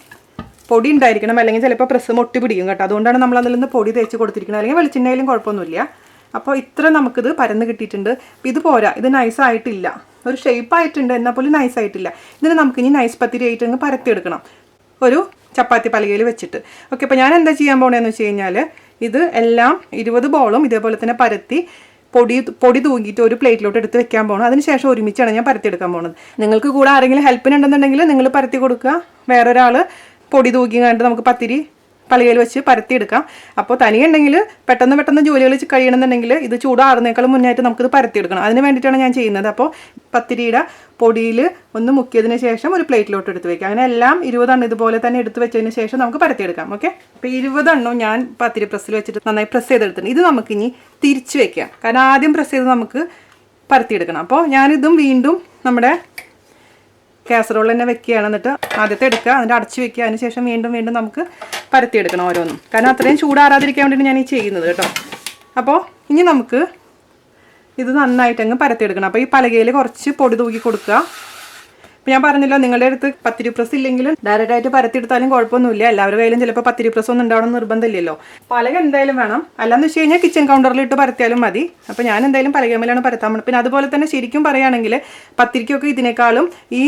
പൊടി ഉണ്ടായിരിക്കണം, അല്ലെങ്കിൽ ചിലപ്പോൾ പ്രസ് ഒട്ടി പിടിക്കും കേട്ടോ. അതുകൊണ്ടാണ് നമ്മൾ അതിൽ നിന്ന് പൊടി തേച്ച് കൊടുത്തിരിക്കുന്നത്. അല്ലെങ്കിൽ വെളിച്ചെണ്ണയിലും കുഴപ്പമൊന്നുമില്ല. അപ്പോൾ ഇത്ര നമുക്കിത് പരന്ന് കിട്ടിയിട്ടുണ്ട്. ഇത് പോരാ, ഇത് നൈസായിട്ടില്ല, ഒരു ഷേപ്പായിട്ടുണ്ട് എന്നാൽ പോലും നൈസായിട്ടില്ല. ഇതിന് നമുക്കിനി നൈസ് പത്തിരി ആയിട്ട് അങ്ങ് പരത്തിയെടുക്കണം ഒരു ചപ്പാത്തി പലകയിൽ വെച്ചിട്ട്. ഓക്കെ, അപ്പോൾ ഞാൻ എന്താ ചെയ്യാൻ പോകണമെന്ന് വെച്ച് കഴിഞ്ഞാൽ ഇത് എല്ലാം 20 ബോളും ഇതേപോലെ തന്നെ പരത്തി പൊടി തൂങ്ങിയിട്ട് ഒരു പ്ലേറ്റിലോട്ട് എടുത്ത് വെക്കാൻ പോകണം. അതിനുശേഷം ഒരുമിച്ചാണ് ഞാൻ പരത്തിയെടുക്കാൻ പോകുന്നത്. നിങ്ങൾക്ക് കൂടെ ആരെങ്കിലും ഹെൽപ്പിനുണ്ടെന്നുണ്ടെങ്കിൽ നിങ്ങൾ പരത്തി കൊടുക്കുക, വേറൊരാൾ പൊടി തൂക്കി കണ്ട് നമുക്ക് പത്തിരി പലകയിൽ വെച്ച് പരത്തിയെടുക്കാം. അപ്പോൾ തനിയുണ്ടെങ്കിൽ പെട്ടെന്ന് ജോലികൾ കഴിയണമെന്നുണ്ടെങ്കിൽ ഇത് ചൂടാറുന്നേക്കാളും മുന്നായിട്ട് നമുക്കിത് പരത്തിയെടുക്കണം. അതിന് വേണ്ടിയിട്ടാണ് ഞാൻ ചെയ്യുന്നത്. അപ്പോൾ പത്തിരിയുടെ പൊടിയിൽ ഒന്ന് മുക്കിയതിന് ശേഷം ഒരു പ്ലേറ്റിലോട്ട് എടുത്ത് വെക്കാം. അങ്ങനെ എല്ലാം 20 എണ്ണം ഇതുപോലെ തന്നെ എടുത്ത് വെച്ചതിന് ശേഷം നമുക്ക് പരത്തിയെടുക്കാം. ഓക്കെ, അപ്പോൾ 20 എണ്ണം ഞാൻ പത്തിരി പ്രസ്സിൽ വെച്ചിട്ട് നന്നായി പ്രസ് ചെയ്തെടുത്തിട്ടുണ്ട്. ഇത് നമുക്കിനി തിരിച്ച് വെക്കാം, കാരണം ആദ്യം പ്രസ് ചെയ്ത് നമുക്ക് പരത്തിയെടുക്കണം. അപ്പോൾ ഞാനിതും വീണ്ടും നമ്മുടെ കാസറോൾ തന്നെ വെക്കുകയാണ്. എന്നിട്ട് ആദ്യത്തെ എടുക്കുക, എന്നിട്ട് അടച്ച് വെക്കുക, അതിന് ശേഷം വീണ്ടും നമുക്ക് പരത്തിയെടുക്കണം ഓരോന്നും, കാരണം അത്രയും ചൂടാറാതിരിക്കാൻ വേണ്ടിയിട്ട് ഞാൻ ഈ ചെയ്യുന്നത് കേട്ടോ. അപ്പോൾ ഇനി നമുക്ക് ഇത് നന്നായിട്ട് അങ്ങ് പരത്തിയെടുക്കണം. അപ്പോൾ ഈ പലകയിൽ കുറച്ച് പൊടി തൂക്കി കൊടുക്കുക. അപ്പോൾ ഞാൻ പറഞ്ഞല്ലോ, നിങ്ങളുടെ അടുത്ത് പത്തിരി പ്രസ് ഇല്ലെങ്കിലും ഡയറക്റ്റായിട്ട് പരത്തിയെടുത്താലും കുഴപ്പമൊന്നുമില്ല. എല്ലാവരുടെ കയ്യിലും ചിലപ്പോൾ പത്തിരി പ്രസ് ഒന്നും ഉണ്ടാവണം നിർബന്ധമില്ലല്ലോ. പലക എന്തായാലും വേണം, അല്ലാന്ന് വെച്ച് കഴിഞ്ഞാൽ കിച്ചൺ കൗണ്ടറിൽ ഇട്ട് പരത്തിയാലും മതി. അപ്പോൾ ഞാൻ എന്തായാലും പലകമേലാണ് പരത്താൻ പോകുന്നത്. പിന്നെ അതുപോലെ തന്നെ ശരിക്കും പറയുകയാണെങ്കിൽ പത്തിരിക്കൊക്കെ ഇതിനേക്കാളും ഈ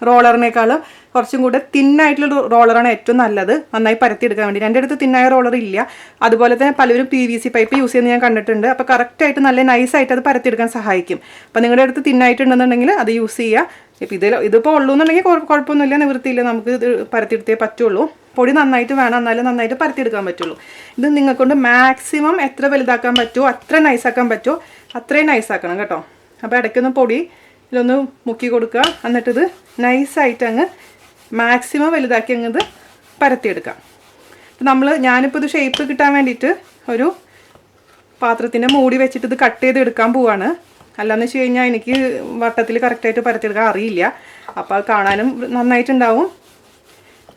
റോളറിനേക്കാളും കുറച്ചും കൂടെ തിന്നായിട്ടുള്ള റോളറാണ് ഏറ്റവും നല്ലത് നന്നായി പരത്തിയെടുക്കാൻ വേണ്ടി. എൻ്റെ അടുത്ത് തിന്നായ റോളർ ഇല്ല. അതുപോലെ തന്നെ പലരും PVC പൈപ്പ് യൂസ് ചെയ്യുന്നത് ഞാൻ കണ്ടിട്ടുണ്ട്. അപ്പോൾ കറക്റ്റായിട്ട് നല്ല നൈസായിട്ട് അത് പരത്തിയെടുക്കാൻ സഹായിക്കും. അപ്പോൾ നിങ്ങളുടെ അടുത്ത് തിന്നായിട്ടുണ്ടെന്നുണ്ടെങ്കിൽ അത് യൂസ് ചെയ്യുക. ഇപ്പോൾ ഇതിപ്പോൾ ഉള്ളൂ എന്നുണ്ടെങ്കിൽ കുഴപ്പമൊന്നുമില്ല, നിവൃത്തിയില്ല, നമുക്ക് ഇത് പരത്തിയെടുത്തേ പറ്റുള്ളൂ. പൊടി നന്നായിട്ട് വേണം, എന്നാലും നന്നായിട്ട് പരത്തിയെടുക്കാൻ പറ്റുള്ളൂ. ഇത് നിങ്ങൾക്കൊണ്ട് മാക്സിമം എത്ര വലുതാക്കാൻ പറ്റുമോ അത്ര നൈസാക്കാൻ പറ്റുമോ അത്രയും നൈസാക്കണം കേട്ടോ. അപ്പോൾ ഇടയ്ക്കൊന്ന് പൊടി ഇതിലൊന്ന് മുക്കി കൊടുക്കുക, എന്നിട്ടിത് നൈസായിട്ട് അങ്ങ് മാക്സിമം വലുതാക്കി അങ്ങ് ഇത് പരത്തിയെടുക്കാം. ഞാനിപ്പോൾ ഇത് ഷേപ്പ് കിട്ടാൻ വേണ്ടിയിട്ട് ഒരു പാത്രത്തിൻ്റെ മൂടി വെച്ചിട്ട് ഇത് കട്ട് ചെയ്തെടുക്കാൻ പോവാണ്. അല്ലാന്ന് വെച്ച് കഴിഞ്ഞാൽ എനിക്ക് വട്ടത്തിൽ കറക്റ്റായിട്ട് പരത്തിയെടുക്കാൻ അറിയില്ല. അപ്പോൾ അത് കാണാനും നന്നായിട്ടുണ്ടാവും,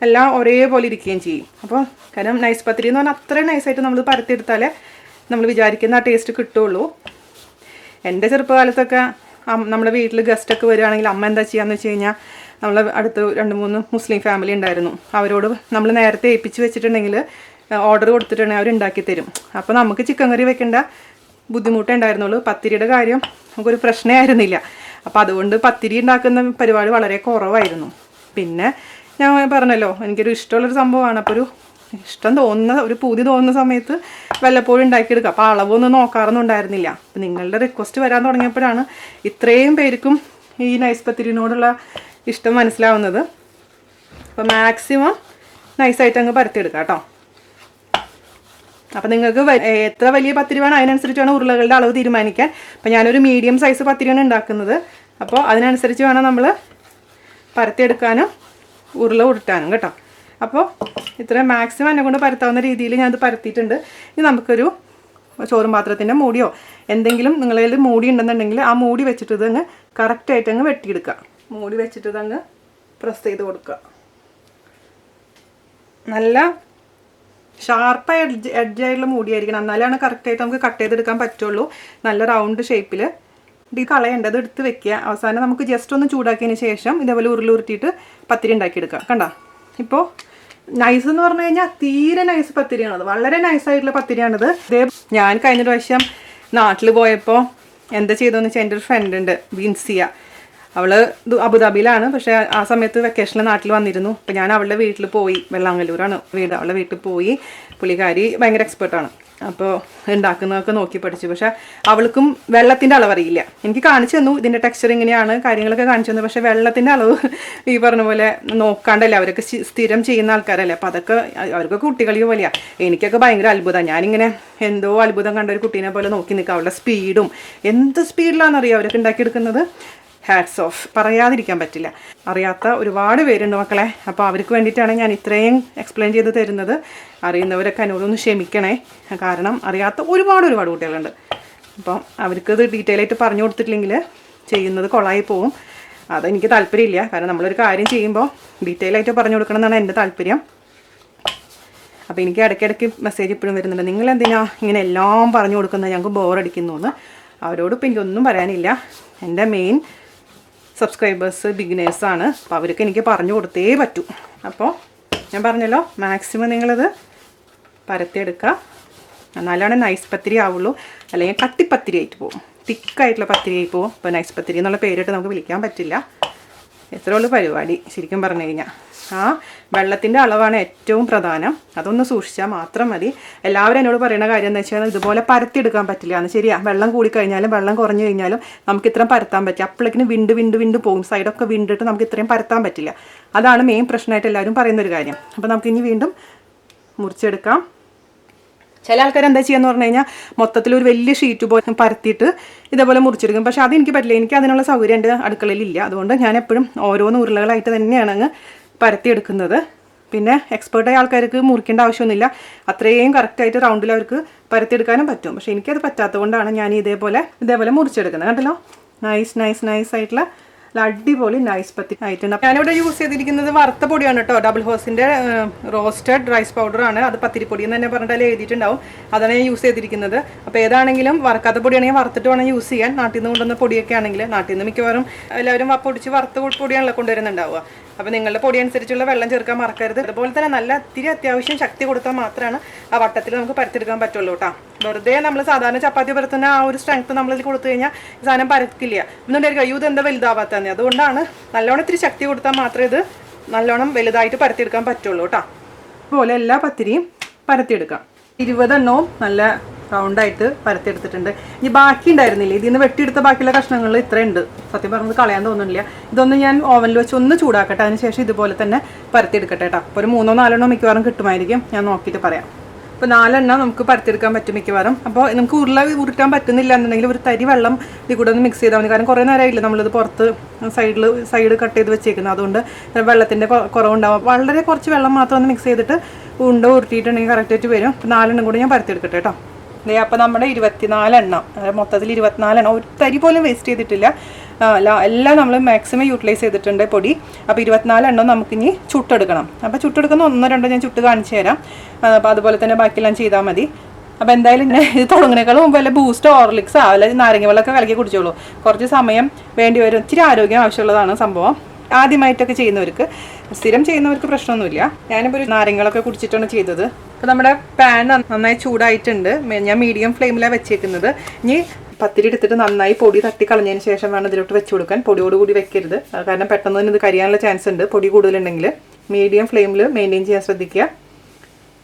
എല്ലാം ഒരേപോലെ ഇരിക്കുകയും ചെയ്യും. അപ്പോൾ കാരണം നൈസ് പത്തിരി എന്ന് പറഞ്ഞാൽ അത്രയും നൈസായിട്ട് നമ്മൾ പരത്തിയെടുത്താലേ നമ്മൾ വിചാരിക്കുന്ന ആ ടേസ്റ്റ് കിട്ടുള്ളൂ. എൻ്റെ ചെറുപ്പകാലത്തൊക്കെ നമ്മുടെ വീട്ടിൽ ഗസ്റ്റൊക്കെ വരികയാണെങ്കിൽ അമ്മ എന്താ ചെയ്യാന്ന് വെച്ച് കഴിഞ്ഞാൽ, നമ്മളെ അടുത്ത് 2-3 മുസ്ലിം ഫാമിലി ഉണ്ടായിരുന്നു. അവരോട് നമ്മൾ നേരത്തെ ഏൽപ്പിച്ച് വെച്ചിട്ടുണ്ടെങ്കിൽ ഓർഡർ കൊടുത്തിട്ടുണ്ടെങ്കിൽ അവരുണ്ടാക്കി തരും. അപ്പോൾ നമുക്ക് ചിക്കൻ കറി വെക്കേണ്ട ബുദ്ധിമുട്ടേ ഉണ്ടായിരുന്നുള്ളൂ. പത്തിരിയുടെ കാര്യം നമുക്കൊരു പ്രശ്നമായിരുന്നില്ല. അപ്പോൾ അതുകൊണ്ട് പത്തിരി ഉണ്ടാക്കുന്ന പരിപാടി വളരെ കുറവായിരുന്നു. പിന്നെ ഞാൻ പറഞ്ഞല്ലോ, എനിക്കൊരു ഇഷ്ടമുള്ളൊരു സംഭവമാണ്. അപ്പോൾ ഒരു ഇഷ്ടം തോന്നുന്ന ഒരു പൂതി തോന്നുന്ന സമയത്ത് വല്ലപ്പോഴും ഉണ്ടാക്കിയെടുക്കുക. അപ്പോൾ അളവൊന്നും നോക്കാറൊന്നും ഉണ്ടായിരുന്നില്ല. അപ്പം നിങ്ങളുടെ റിക്വസ്റ്റ് വരാൻ തുടങ്ങിയപ്പോഴാണ് ഇത്രയും പേർക്കും ഈ നൈസ് പത്തിരിനോടുള്ള ഇഷ്ടം മനസ്സിലാവുന്നത്. അപ്പോൾ മാക്സിമം നൈസായിട്ട് അങ്ങ് പരത്തിയെടുക്കുക കേട്ടോ. അപ്പോൾ നിങ്ങൾക്ക് എത്ര വലിയ പത്തിരി വേണം അതിനനുസരിച്ച് വേണം ഉരുളകളുടെ അളവ് തീരുമാനിക്കാൻ. അപ്പോൾ ഞാനൊരു മീഡിയം സൈസ് പത്തിരിയാണ് ഉണ്ടാക്കുന്നത്. അപ്പോൾ അതിനനുസരിച്ച് വേണം നമ്മൾ പരത്തിയെടുക്കാനും ഉരുള ഉരുട്ടാനും കേട്ടോ. അപ്പോൾ ഇത്രയും മാക്സിമം എന്നെ കൊണ്ട് പരത്താവുന്ന രീതിയിൽ ഞാനത് പരത്തിയിട്ടുണ്ട്. ഇനി നമുക്കൊരു ചോറും പാത്രത്തിൻ്റെ മൂടിയോ എന്തെങ്കിലും നിങ്ങളിൽ മൂടി ഉണ്ടെന്നുണ്ടെങ്കിൽ ആ മൂടി വെച്ചിട്ട് ഇതങ്ങ് കറക്റ്റായിട്ട് അങ്ങ് വെട്ടിയെടുക്കുക. മൂടി വെച്ചിട്ട് ഇതങ്ങ് പ്രസ് ചെയ്ത് കൊടുക്കുക. നല്ല ഷാർപ്പായ എഡ്ജായിട്ടുള്ള മൂടിയായിരിക്കണം, എന്നാലാണ് കറക്റ്റായിട്ട് നമുക്ക് കട്ട് ചെയ്തെടുക്കാൻ പറ്റുള്ളൂ. നല്ല റൗണ്ട് ഷേപ്പിൽ ഇത് കളയേണ്ടത് എടുത്ത് വെക്കുക. അവസാനം നമുക്ക് ജസ്റ്റ് ഒന്ന് ചൂടാക്കിയതിന് ശേഷം ഇതേപോലെ ഉരുട്ടിയിട്ട് പത്തിരി ഉണ്ടാക്കിയെടുക്കുക. കണ്ടോ, ഇപ്പോൾ നൈസ് എന്ന് പറഞ്ഞു കഴിഞ്ഞാൽ തീരെ നൈസ് പത്തിരിയാണത്, വളരെ നൈസായിട്ടുള്ള പത്തിരിയാണിത്. ഇതേ ഞാൻ കഴിഞ്ഞ പ്രാവശ്യം നാട്ടിൽ പോയപ്പോൾ എന്താ ചെയ്തതെന്ന് വെച്ചാൽ, എൻ്റെ ഒരു ഫ്രണ്ട് ഉണ്ട് ബിൻസിയ, അവൾ അബുദാബിയിലാണ്. പക്ഷേ ആ സമയത്ത് വെക്കേഷനിൽ നാട്ടിൽ വന്നിരുന്നു. അപ്പോൾ ഞാൻ അവളുടെ വീട്ടിൽ പോയി, വെള്ളാങ്ങല്ലൂരാണ് വീട്, അവളുടെ വീട്ടിൽ പോയി. പുള്ളിക്കാരി ഭയങ്കര എക്സ്പെർട്ടാണ്. അപ്പോൾ ഉണ്ടാക്കുന്നതൊക്കെ നോക്കി പഠിച്ചു. പക്ഷേ അവൾക്കും വെള്ളത്തിൻ്റെ അളവ് അറിയില്ല. എനിക്ക് കാണിച്ചു തന്നു ഇതിൻ്റെ ടെക്സ്ചർ ഇങ്ങനെയാണ്, കാര്യങ്ങളൊക്കെ കാണിച്ചു തന്നു. പക്ഷേ വെള്ളത്തിൻ്റെ അളവ് ഈ പറഞ്ഞ പോലെ നോക്കാണ്ടല്ലേ, അവരൊക്കെ സ്ഥിരം ചെയ്യുന്ന ആൾക്കാരല്ലേ. അപ്പോൾ അതൊക്കെ അവർക്കൊക്കെ കുട്ടികളി പോലെയാണ്. എനിക്കൊക്കെ ഭയങ്കര അത്ഭുതമാണ്. ഞാനിങ്ങനെ എന്തോ അത്ഭുതം കണ്ട ഒരു കുട്ടീനെ പോലെ നോക്കി നിൽക്കുക. അവളുടെ സ്പീഡും എന്ത് സ്പീഡിലാണെന്നറിയാം അവരൊക്കെ ഉണ്ടാക്കിയെടുക്കുന്നത്. ഹാറ്റ്സ് ഓഫ്, പറയാതിരിക്കാൻ പറ്റില്ല. അറിയാത്ത ഒരുപാട് പേരുണ്ട് മക്കളെ. അപ്പോൾ അവർക്ക് വേണ്ടിയിട്ടാണ് ഞാൻ ഇത്രയും എക്സ്പ്ലെയിൻ ചെയ്ത് തരുന്നത്. അറിയുന്നവരൊക്കെ എന്നോടൊന്ന് ക്ഷമിക്കണേ, കാരണം അറിയാത്ത ഒരുപാട് കുട്ടികളുണ്ട്. അപ്പം അവർക്കത് ഡീറ്റെയിൽ ആയിട്ട് പറഞ്ഞു കൊടുത്തിട്ടില്ലെങ്കിൽ ചെയ്യുന്നത് കൊളായി പോവും. അതെനിക്ക് താല്പര്യമില്ല, കാരണം നമ്മളൊരു കാര്യം ചെയ്യുമ്പോൾ ഡീറ്റെയിൽ ആയിട്ട് പറഞ്ഞു കൊടുക്കണം എന്നാണ് എൻ്റെ താല്പര്യം. അപ്പോൾ എനിക്ക് ഇടയ്ക്കിടയ്ക്ക് മെസ്സേജ് ഇപ്പോഴും വരുന്നുണ്ട്, നിങ്ങൾ എന്തിനാ ഇങ്ങനെ എല്ലാം പറഞ്ഞു കൊടുക്കുന്നത്, ഞങ്ങൾക്ക് ബോറടിക്കുന്നു എന്ന്. അവരോട് ഇപ്പം എനിക്കൊന്നും പറയാനില്ല. എൻ്റെ മെയിൻ സബ്സ്ക്രൈബേഴ്സ് ബിഗിനേഴ്സാണ്. അപ്പോൾ അവർക്ക് എനിക്ക് പറഞ്ഞു കൊടുത്തേ പറ്റൂ. അപ്പോൾ ഞാൻ പറഞ്ഞല്ലോ, മാക്സിമം നിങ്ങളത് പരത്തിയെടുക്കുക. എന്നാലാണ് നൈസ് പത്തിരി ആവുള്ളൂ, അല്ലെങ്കിൽ കട്ടിപ്പത്തിരി ആയിട്ട് പോകും, തിക്കായിട്ടുള്ള പത്തിരി ആയി പോകും. ഇപ്പോൾ നൈസ് പത്തിരി എന്നുള്ള പേരിട്ട് നമുക്ക് വിളിക്കാൻ പറ്റില്ല. എത്ര ഉള്ളു പരിപാടി ശരിക്കും പറഞ്ഞു കഴിഞ്ഞാൽ. ആ വെള്ളത്തിൻ്റെ അളവാണ് ഏറ്റവും പ്രധാനം, അതൊന്ന് സൂക്ഷിച്ചാൽ മാത്രം മതി. എല്ലാവരും എന്നോട് പറയുന്ന കാര്യം എന്ന് വെച്ചാൽ ഇതുപോലെ പരത്തിയെടുക്കാൻ പറ്റില്ല എന്ന്. ശരിയാ, വെള്ളം കൂടിക്കഴിഞ്ഞാലും വെള്ളം കുറഞ്ഞു കഴിഞ്ഞാലും നമുക്ക് ഇത്രയും പരത്താൻ പറ്റും. അപ്പോഴേക്കിനും വിണ്ട് പോകും, സൈഡൊക്കെ വിണ്ടിട്ട് നമുക്ക് ഇത്രയും പരത്താൻ പറ്റില്ല. അതാണ് മെയിൻ പ്രശ്നമായിട്ട് എല്ലാവരും പറയുന്നൊരു കാര്യം. അപ്പോൾ നമുക്കിനി വീണ്ടും മുറിച്ചെടുക്കാം. ചില ആൾക്കാർ എന്താ ചെയ്യാന്ന് പറഞ്ഞു കഴിഞ്ഞാൽ മൊത്തത്തിൽ ഒരു വലിയ ഷീറ്റ് പോലെ പരത്തിയിട്ട് ഇതേപോലെ മുറിച്ചെടുക്കും. പക്ഷേ അതെനിക്ക് പറ്റില്ല, എനിക്ക് അതിനുള്ള സൗകര്യം എൻ്റെ അടുക്കളയിലില്ല. അതുകൊണ്ട് ഞാൻ എപ്പോഴും ഓരോന്ന് ഉരുളകളായിട്ട് തന്നെയാണ് അങ്ങ് പരത്തിയെടുക്കുന്നത്. പിന്നെ എക്സ്പേർട്ടായ ആൾക്കാർക്ക് മുറിക്കേണ്ട ആവശ്യമൊന്നുമില്ല, അത്രയും കറക്റ്റായിട്ട് റൗണ്ടിൽ അവർക്ക് പരത്തിയെടുക്കാനും പറ്റും. പക്ഷേ എനിക്കത് പറ്റാത്തത് കൊണ്ടാണ് ഞാൻ ഇതേപോലെ മുറിച്ചെടുക്കുന്നത്. കണ്ടല്ലോ, നൈസ് ആയിട്ടുള്ള അടിപൊളി നൈസ് പത്തിരി ആയിട്ടുണ്ട്. ഞാനിവിടെ യൂസ് ചെയ്തിരിക്കുന്നത് വറുത്ത പൊടിയാണ് കേട്ടോ, ഡബിൾ ഹോസിൻ്റെ റോസ്റ്റഡ് റൈസ് പൗഡറാണ്. അത് പത്തിരിപ്പൊടി എന്ന് തന്നെ പറഞ്ഞിട്ട് എഴുതിയിട്ടുണ്ടാവും, അതാണ് ഞാൻ യൂസ് ചെയ്തിരിക്കുന്നത്. അപ്പോൾ ഏതാണെങ്കിലും വറുക്കാത്ത പൊടിയാണെങ്കിൽ വറുത്തിട്ട് വേണം യൂസ് ചെയ്യാൻ. നാട്ടിൽ നിന്ന് കൊണ്ടുവന്ന പൊടിയൊക്കെ ആണെങ്കിൽ, നാട്ടിൽ നിന്ന് മിക്കവാറും എല്ലാവരും പൊടിച്ച് വറുത്ത പൊടിയാണല്ലോ കൊണ്ടുവരുന്നുണ്ടാവുക. അപ്പോൾ നിങ്ങളുടെ പൊടി അനുസരിച്ചുള്ള വെള്ളം ചേർക്കാൻ മറക്കരുത്. അതുപോലെ തന്നെ നല്ല ഇത്തിരി അത്യാവശ്യം ശക്തി കൊടുത്താൽ മാത്രമാണ് ആ വട്ടത്തിൽ നമുക്ക് പരത്തിയെടുക്കാൻ പറ്റുള്ളൂ കേട്ടോ. വെറുതെ നമ്മൾ സാധാരണ ചപ്പാത്തി പരത്തുന്ന ആ ഒരു സ്ട്രെങ്ത്ത് നമ്മളിൽ കൊടുത്തു കഴിഞ്ഞാൽ സാധനം പരക്കില്ല. എന്നുണ്ടെങ്കിൽ കയ്യൂ ഇത് എന്താ വലുതാവാത്തന്നെ. അതുകൊണ്ടാണ് നല്ലോണം ഇത്തിരി ശക്തി കൊടുത്താൽ മാത്രമേ ഇത് നല്ലോണം വലുതായിട്ട് പരത്തിയെടുക്കാൻ പറ്റുള്ളൂ കേട്ടോ. അതുപോലെ എല്ലാ പത്തിരിയും പരത്തിയെടുക്കാം. 20 എണ്ണവും നല്ല റൗണ്ടായിട്ട് പരത്തിയെടുത്തിട്ടുണ്ട്. ഇനി ബാക്കി ഉണ്ടായിരുന്നില്ല, ഇതിൽ നിന്ന് വെട്ടിയെടുത്ത ബാക്കിയുള്ള കഷ്ണങ്ങൾ ഇത്രയുണ്ട്. സത്യം പറഞ്ഞത് കളയാൻ തോന്നുന്നില്ല. ഇതൊന്ന് ഞാൻ ഓവനിൽ വെച്ച് ഒന്ന് ചൂടാക്കട്ടെ, അതിനുശേഷം ഇതുപോലെ തന്നെ പരത്തിയെടുക്കട്ടെ കേട്ടോ. അപ്പോൾ ഒരു 3-4 മിക്കവാറും കിട്ടുമായിരിക്കും, ഞാൻ നോക്കിയിട്ട് പറയാം. ഇപ്പോൾ 4 നമുക്ക് പരത്തിയെടുക്കാൻ പറ്റും മിക്കവാറും. അപ്പോൾ നമുക്ക് ഉരുട്ടാൻ പറ്റുന്നില്ല എന്നുണ്ടെങ്കിൽ ഒരു തരി വെള്ളം ഇതിൽ കൂടെ ഒന്ന് മിക്സ് ചെയ്താൽ മതി. കാരണം കുറേ നേരമായില്ല നമ്മളിത് പുറത്ത് സൈഡ് കട്ട് ചെയ്ത് വെച്ചേക്കുന്നത്, അതുകൊണ്ട് വെള്ളത്തിൻ്റെ കുറവുണ്ടാവും. വളരെ കുറച്ച് വെള്ളം മാത്രം ഒന്ന് മിക്സ് ചെയ്തിട്ട് ഉരുട്ടിയിട്ടുണ്ടെങ്കിൽ കറക്റ്റായിട്ട് വരും. 4 കൂടെ ഞാൻ പരത്തിയെടുക്കട്ടെ കേട്ടോ. അപ്പോൾ നമ്മുടെ 24 മൊത്തത്തിൽ 24 ഒരു തരി പോലും വേസ്റ്റ് ചെയ്തിട്ടില്ല. എല്ലാം നമ്മൾ മാക്സിമം യൂട്ടിലൈസ് ചെയ്തിട്ടുണ്ട് പൊടി. അപ്പോൾ 24 നമുക്കിനി ചുട്ടെടുക്കണം. അപ്പോൾ ചുട്ടെടുക്കുന്ന 1-2 ഞാൻ ചുട്ട് കാണിച്ചു തരാം. അപ്പോൾ അതുപോലെ തന്നെ ബാക്കിയെല്ലാം ചെയ്താൽ മതി. അപ്പോൾ എന്തായാലും ഇത് തുടങ്ങുന്നേക്കാളും മുമ്പ് വല്ല ബൂസ്റ്റ് ഹോർലിക്സ് അല്ലെങ്കിൽ നാരങ്ങ വെള്ളമൊക്കെ കലക്കി കുടിച്ചോളൂ. കുറച്ച് സമയം വേണ്ടി വരും, ഇച്ചിരി ആരോഗ്യം ആവശ്യമുള്ളതാണ് സംഭവം. ആദ്യമായിട്ടൊക്കെ ചെയ്യുന്നവർക്ക്, സ്ഥിരം ചെയ്യുന്നവർക്ക് പ്രശ്നമൊന്നുമില്ല. ഞാനിപ്പോൾ ഒരു നാരങ്ങളൊക്കെ കുടിച്ചിട്ടാണ് ചെയ്തത്. അപ്പോൾ നമ്മുടെ പാൻ നന്നായി ചൂടായിട്ടുണ്ട്. ഞാൻ മീഡിയം ഫ്ലെയിമിലാണ് വെച്ചേക്കുന്നത്. ഇനി പത്തിരി എടുത്തിട്ട് നന്നായി പൊടി തട്ടി കളഞ്ഞതിന് ശേഷം വേണം ഇതിലോട്ട് വെച്ച് കൊടുക്കാൻ. പൊടിയോടുകൂടി വെക്കരുത്, കാരണം പെട്ടെന്ന് തന്നെ ഇത് കരിയാനുള്ള ചാൻസ് ഉണ്ട്. പൊടി കൂടുതലുണ്ടെങ്കിൽ മീഡിയം ഫ്ലെയിമിൽ മെയിൻറ്റെയിൻ ചെയ്യാൻ ശ്രദ്ധിക്കുക.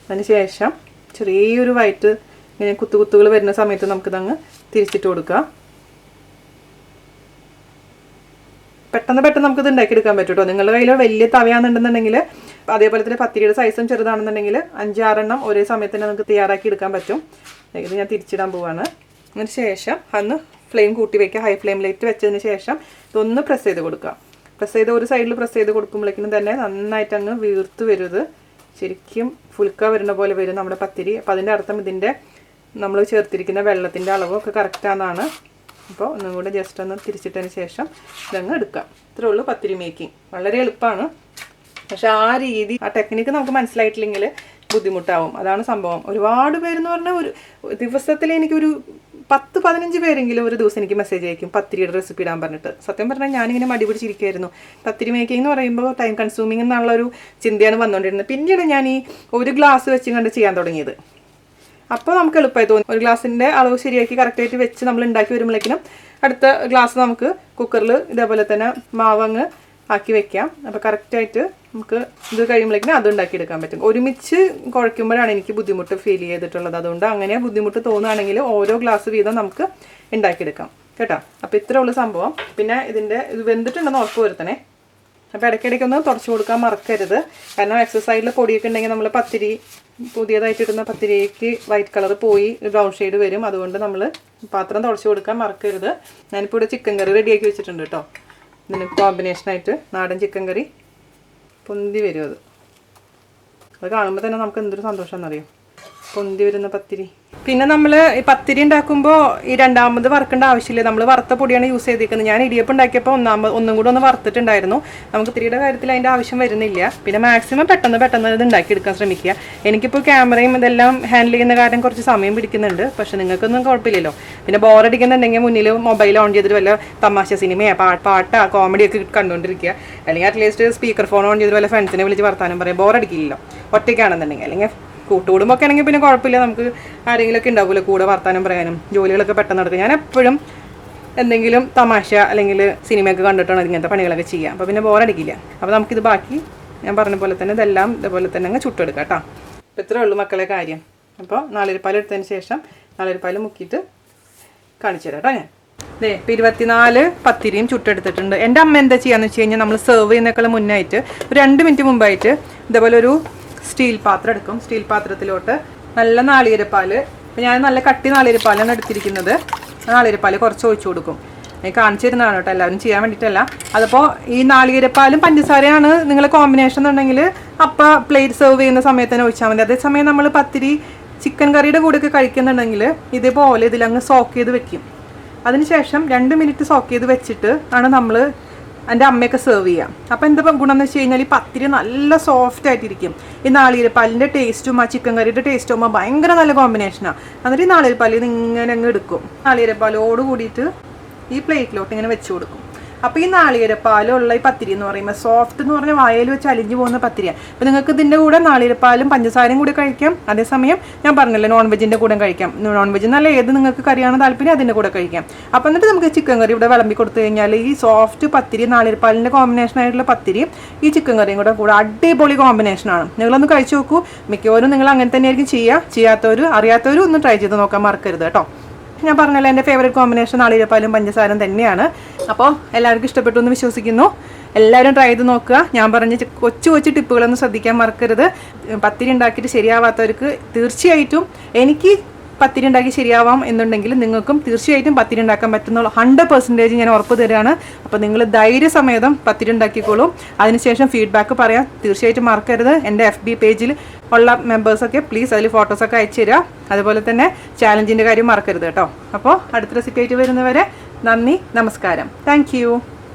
അതിന് ശേഷം ചെറിയൊരു വൈറ്റ് ഇങ്ങനെ കുത്തുകൾ വരുന്ന സമയത്ത് നമുക്കിതങ്ങ് തിരിച്ചിട്ട് കൊടുക്കുക. പെട്ടെന്ന് നമുക്കിത് ഉണ്ടാക്കിയെടുക്കാൻ പറ്റും കേട്ടോ. നിങ്ങളുടെ കയ്യിൽ വലിയ തവയാണെന്നുണ്ടെന്നുണ്ടെങ്കിൽ, അതേപോലെ തന്നെ പത്തിരിയുടെ സൈസും ചെറുതാണെന്നുണ്ടെങ്കിൽ 5-6 ഒരേ സമയത്ത് തന്നെ നമുക്ക് തയ്യാറാക്കി എടുക്കാൻ പറ്റും. ഇത് ഞാൻ തിരിച്ചിടാൻ പോവാണ്. അതിന് ശേഷം അന്ന് ഫ്ലെയിം കൂട്ടി വയ്ക്കുക. ഹൈ ഫ്ലെയിമിലേക്ക് വെച്ചതിന് ശേഷം ഇതൊന്ന് പ്രസ് ചെയ്ത് കൊടുക്കുക. ഒരു സൈഡിൽ പ്രസ് ചെയ്ത് കൊടുക്കുമ്പോഴേക്കും തന്നെ നന്നായിട്ട് അങ്ങ് വീർത്ത് വരുത്. ശരിക്കും ഫുൽക്ക വരുന്ന പോലെ വരും നമ്മുടെ പത്തിരി. അപ്പോൾ അതിൻ്റെ അർത്ഥം ഇതിൻ്റെ നമ്മൾ ചേർത്തിരിക്കുന്ന വെള്ളത്തിൻ്റെ അളവൊക്കെ കറക്റ്റാണെന്നാണ്. അപ്പോൾ ഒന്നും കൂടെ ജസ്റ്റ് ഒന്ന് തിരിച്ചിട്ടതിന് ശേഷം ഇതങ്ങ് എടുക്കാം. ഇത്രേ ഉള്ളൂ പത്തിരി മേക്കിംഗ്. വളരെ എളുപ്പമാണ്. പക്ഷെ ആ രീതി, ആ ടെക്നിക്ക് നമുക്ക് മനസ്സിലായിട്ടില്ലെങ്കിൽ ബുദ്ധിമുട്ടാവും. അതാണ് സംഭവം. ഒരുപാട് പേരെന്ന് പറഞ്ഞാൽ ഒരു ദിവസത്തിൽ എനിക്കൊരു 10-15 പേരെങ്കിലും ഒരു ദിവസം എനിക്ക് മെസ്സേജ് അയക്കും പത്തിരിയുടെ റെസിപ്പി ഇടാൻ പറഞ്ഞിട്ട്. സത്യം പറഞ്ഞാൽ ഞാനിങ്ങനെ മടി പിടിച്ചിരിക്കുമായിരുന്നു. പത്തിരി മേക്കിംഗ് എന്ന് പറയുമ്പോൾ ടൈം കൺസ്യൂമിങ് എന്നുള്ളൊരു ചിന്തയാണ് വന്നുകൊണ്ടിരുന്നത്. പിന്നീട് ഞാൻ ഈ ഒരു ഗ്ലാസ് വെച്ച് കണ്ട് ചെയ്യാൻ തുടങ്ങിയത്. അപ്പോൾ നമുക്ക് എളുപ്പമായി തോന്നി. ഒരു ഗ്ലാസിൻ്റെ അളവ് ശരിയാക്കി കറക്റ്റായിട്ട് വെച്ച് നമ്മൾ ഉണ്ടാക്കി വരുമ്പോഴേക്കിനും അടുത്ത ഗ്ലാസ് നമുക്ക് കുക്കറിൽ ഇതേപോലെ തന്നെ മാവങ്ങ് ആക്കി വെക്കാം. അപ്പോൾ കറക്റ്റായിട്ട് നമുക്ക് ഇത് കഴിയുമ്പോഴേക്കിനും അത് ഉണ്ടാക്കിയെടുക്കാൻ പറ്റും. ഒരുമിച്ച് കുഴയ്ക്കുമ്പോഴാണ് എനിക്ക് ബുദ്ധിമുട്ട് ഫീൽ ചെയ്തിട്ടുള്ളത്. അതുകൊണ്ട് അങ്ങനെ ബുദ്ധിമുട്ട് തോന്നുകയാണെങ്കിൽ ഓരോ ഗ്ലാസ് വീതം നമുക്ക് ഉണ്ടാക്കിയെടുക്കാം കേട്ടോ. അപ്പോൾ ഇത്രേ ഉള്ളൂ സംഭവം. പിന്നെ ഇത് വെന്തിട്ടുണ്ടെന്ന് ഉറപ്പ് വരുത്തണേ. അപ്പോൾ ഇടയ്ക്കിടയ്ക്കൊന്ന് തുടച്ചു കൊടുക്കാൻ മറക്കരുത്. കാരണം എക്സസൈസിൽ പൊടിയൊക്കെ ഉണ്ടെങ്കിൽ നമ്മൾ പുതിയതായിട്ട് ഇടുന്ന പത്തിരിക്ക് വൈറ്റ് കളർ പോയി ബ്രൗൺ ഷെയ്ഡ് വരും. അതുകൊണ്ട് നമ്മൾ പാത്രം തുടച്ചു കൊടുക്കാൻ മറക്കരുത്. ഞാനിപ്പോൾ ഇവിടെ ചിക്കൻ കറി റെഡിയാക്കി വെച്ചിട്ടുണ്ട് കേട്ടോ. ഇതിന് കോമ്പിനേഷനായിട്ട് നാടൻ ചിക്കൻ കറി പൊന്തി വരും. അത് കാണുമ്പോൾ തന്നെ നമുക്ക് എന്തൊരു സന്തോഷമെന്നറിയും, പൊന്തി വരുന്ന പത്തിരി. പിന്നെ നമ്മൾ ഈ പത്തിരി ഉണ്ടാക്കുമ്പോൾ ഈ രണ്ടാമത് വറുക്കേണ്ട ആവശ്യമില്ല. നമ്മൾ വറുത്ത പൊടിയാണ് യൂസ് ചെയ്തിരിക്കുന്നത്. ഞാൻ ഇടിയപ്പം ഉണ്ടാക്കിയപ്പോൾ ഒന്നും കൂടെ ഒന്ന് വറുത്തിട്ടുണ്ടായിരുന്നു. നമുക്ക് പത്തിരിയുടെ കാര്യത്തിൽ അതിൻ്റെ ആവശ്യം വരുന്നില്ല. പിന്നെ മാക്സിമം പെട്ടെന്ന് ഇത് ഉണ്ടാക്കിയെടുക്കാൻ ശ്രമിക്കുക. എനിക്കിപ്പോൾ ക്യാമറയും ഇതെല്ലാം ഹാൻഡിൽ ചെയ്യുന്ന കാര്യം കുറച്ച് സമയം പിടിക്കുന്നുണ്ട്. പക്ഷെ നിങ്ങൾക്കൊന്നും കുഴപ്പമില്ലല്ലോ. പിന്നെ ബോറടിക്കുന്നുണ്ടെങ്കിൽ മുന്നിൽ മൊബൈൽ ഓൺ ചെയ്തിട്ട് വല്ല തമാശ സിനിമയോ പാട്ടാ കോമഡിയൊക്കെ കണ്ടുകൊണ്ടിരിക്കുക. അല്ലെങ്കിൽ അറ്റ്ലീസ്റ്റ് സ്പീക്കർ ഫോൺ ഓൺ ചെയ്തിട്ട് വല്ല ഫ്രണ്ട്സിനെ വിളിച്ച് വർത്താനം പറയാം. ബോറടിക്കില്ലല്ലോ ഒറ്റയ്ക്കാണെന്നുണ്ടെങ്കിൽ. അല്ലെങ്കിൽ കൂട്ടുകുടുംബമൊക്കെ ആണെങ്കിൽ പിന്നെ കുഴപ്പമില്ല, നമുക്ക് ആരെങ്കിലുമൊക്കെ ഉണ്ടാവില്ല കൂടെ വർത്താനം പറയാനും, ജോലികളൊക്കെ പെട്ടെന്ന് നടക്കും. ഞാൻ എപ്പോഴും എന്തെങ്കിലും തമാശ അല്ലെങ്കിൽ സിനിമയൊക്കെ കണ്ടിട്ടാണ് ഇങ്ങനത്തെ പണികളൊക്കെ ചെയ്യുക. അപ്പോൾ പിന്നെ ബോറടിക്കില്ല. അപ്പോൾ നമുക്കിത് ബാക്കി ഞാൻ പറഞ്ഞ പോലെ തന്നെ ഇതെല്ലാം ഇതേപോലെ തന്നെ അങ്ങ് ചുട്ടെടുക്കാം കേട്ടോ. അപ്പോൾ ഇത്രേ ഉള്ളൂ മക്കളെ കാര്യം. അപ്പോൾ നാളികേരപ്പാൽ എടുത്തതിന് ശേഷം നാളികേരപ്പാൽ മുക്കിയിട്ട് കാണിച്ചു തരാം കേട്ടോ. ഞാൻ ഇപ്പോൾ 24 പത്തിരിയും ചുട്ടെടുത്തിട്ടുണ്ട്. എൻ്റെ അമ്മ എന്താ ചെയ്യാന്ന് വെച്ച് കഴിഞ്ഞാൽ നമ്മൾ സെർവ് ചെയ്യുന്നേക്കാൾ മുന്നായിട്ട് ഒരു 2 മിനിറ്റ് മുമ്പായിട്ട് ഇതേപോലെ ഒരു സ്റ്റീൽ പാത്രം എടുക്കും. സ്റ്റീൽ പാത്രത്തിലോട്ട് നല്ല നാളികേരപ്പാൽ, അപ്പോൾ ഞാൻ നല്ല കട്ടി നാളികേരപ്പാലാണ് എടുത്തിരിക്കുന്നത്. നാളികേരപ്പാൽ കുറച്ച് ഒഴിച്ചു കൊടുക്കും. ഞാൻ കാണിച്ചു തരുന്നതാണ് കേട്ടോ, എല്ലാവരും ചെയ്യാൻ വേണ്ടിയിട്ടല്ല. അതിപ്പോൾ ഈ നാളികേരപ്പാലും പഞ്ചസാരയാണ് നിങ്ങൾ കോമ്പിനേഷൻ എന്നുണ്ടെങ്കിൽ അപ്പം പ്ലേറ്റ് സെർവ് ചെയ്യുന്ന സമയത്ത് തന്നെ ഒഴിച്ചാൽ മതി. അതേസമയം നമ്മൾ പത്തിരി ചിക്കൻ കറിയുടെ കൂടെയൊക്കെ കഴിക്കുന്നുണ്ടെങ്കിൽ ഇതേപോലെ ഇതിലങ്ങ് സോക്ക് ചെയ്ത് വെക്കും. അതിനുശേഷം 2 മിനിറ്റ് സോക്ക് ചെയ്ത് വെച്ചിട്ട് ആണ് നമ്മൾ എൻ്റെ അമ്മയൊക്കെ സെർവ് ചെയ്യാം. അപ്പോൾ എന്താ ഗുണം എന്ന് വെച്ച് കഴിഞ്ഞാൽ ഈ പത്തിരി നല്ല സോഫ്റ്റ് ആയിട്ടിരിക്കും. ഈ നാളികേരപ്പാലിൻ്റെ ടേസ്റ്റും ആ ചിക്കൻ കറിയുടെ ടേസ്റ്റും ഭയങ്കര നല്ല കോമ്പിനേഷനാണ്. എന്നിട്ട് ഈ നാളികേരപ്പാലിൽ നിന്ന് ഇങ്ങനെ അങ്ങ് എടുക്കും. നാളികേരപ്പാലോട് കൂടിയിട്ട് ഈ പ്ലേറ്റിലോട്ട് ഇങ്ങനെ വെച്ച് കൊടുക്കും. അപ്പോൾ ഈ നാളികേരപ്പാലുള്ള ഈ പത്തിരി എന്ന് പറയുമ്പോൾ സോഫ്റ്റ് എന്ന് പറഞ്ഞാൽ വായയിൽ വെച്ച് അലിഞ്ഞു പോകുന്ന പത്തിരിയാണ്. അപ്പോൾ നിങ്ങൾക്ക് ഇതിൻ്റെ കൂടെ നാളികേരപ്പാലും പഞ്ചസാരയും കൂടി കഴിക്കാം. അതേസമയം ഞാൻ പറഞ്ഞല്ലോ നോൺ വെജിൻ്റെ കൂടെ കഴിക്കാം. നോൺ വെജ് നല്ല ഏത് നിങ്ങൾക്ക് കറിയാണ് താല്പര്യം അതിൻ്റെ കൂടെ കഴിക്കാം. അപ്പോൾ എന്നിട്ട് നമുക്ക് ചിക്കൻ കറി ഇവിടെ വിളമ്പി കൊടുത്തു കഴിഞ്ഞാൽ ഈ സോഫ്റ്റ് പത്തിരി നാളികേരപ്പാലിൻ്റെ കോമ്പിനേഷനായിട്ടുള്ള പത്തിരിയും ഈ ചിക്കൻ കറിയും കൂടെ അടിപൊളി കോമ്പിനേഷനാണ്. നിങ്ങളൊന്ന് കഴിച്ചു നോക്കൂ. മിക്കവരും നിങ്ങൾ അങ്ങനെ തന്നെയായിരിക്കും ചെയ്യാത്തവരും അറിയാത്തവരും ഒന്ന് ട്രൈ ചെയ്ത് നോക്കാൻ മറക്കരുത് കേട്ടോ. ഞാൻ പറഞ്ഞല്ലോ എൻ്റെ ഫേവറേറ്റ് കോമ്പിനേഷൻ നാളികേരപ്പാലും പഞ്ചസാരയും തന്നെയാണ്. അപ്പോൾ എല്ലാവർക്കും ഇഷ്ടപ്പെട്ടു എന്ന് വിശ്വസിക്കുന്നു. എല്ലാവരും ട്രൈ ചെയ്ത് നോക്കുക. ഞാൻ പറഞ്ഞ കൊച്ചു ടിപ്പുകളൊന്നും ശ്രദ്ധിക്കാൻ മറക്കരുത്. പത്തിരി ഉണ്ടാക്കിയിട്ട് ശരിയാവാത്തവർക്ക് തീർച്ചയായിട്ടും എനിക്ക് പത്തിരി ഉണ്ടാക്കി ശരിയാവാം എന്നുണ്ടെങ്കിൽ നിങ്ങൾക്കും തീർച്ചയായിട്ടും പത്തിരി ഉണ്ടാക്കാൻ പറ്റുന്നുള്ള 100% ഞാൻ ഉറപ്പ് തരികയാണ്. അപ്പോൾ നിങ്ങൾ ധൈര്യസമേതം പത്തിരി ഉണ്ടാക്കിക്കോളും. അതിനുശേഷം ഫീഡ്ബാക്ക് പറയാം. തീർച്ചയായിട്ടും മറക്കരുത്. എൻ്റെ FB പേജിൽ ഉള്ള മെമ്പേഴ്സൊക്കെ പ്ലീസ് അതിൽ ഫോട്ടോസൊക്കെ അയച്ചു തരിക. അതുപോലെ തന്നെ ചാലഞ്ചിൻ്റെ കാര്യം മറക്കരുത് കേട്ടോ. അപ്പോൾ അടുത്ത റെസിപ്പി ആയിട്ട് വരുന്നവരെ നന്ദി, നമസ്കാരം. Thank you.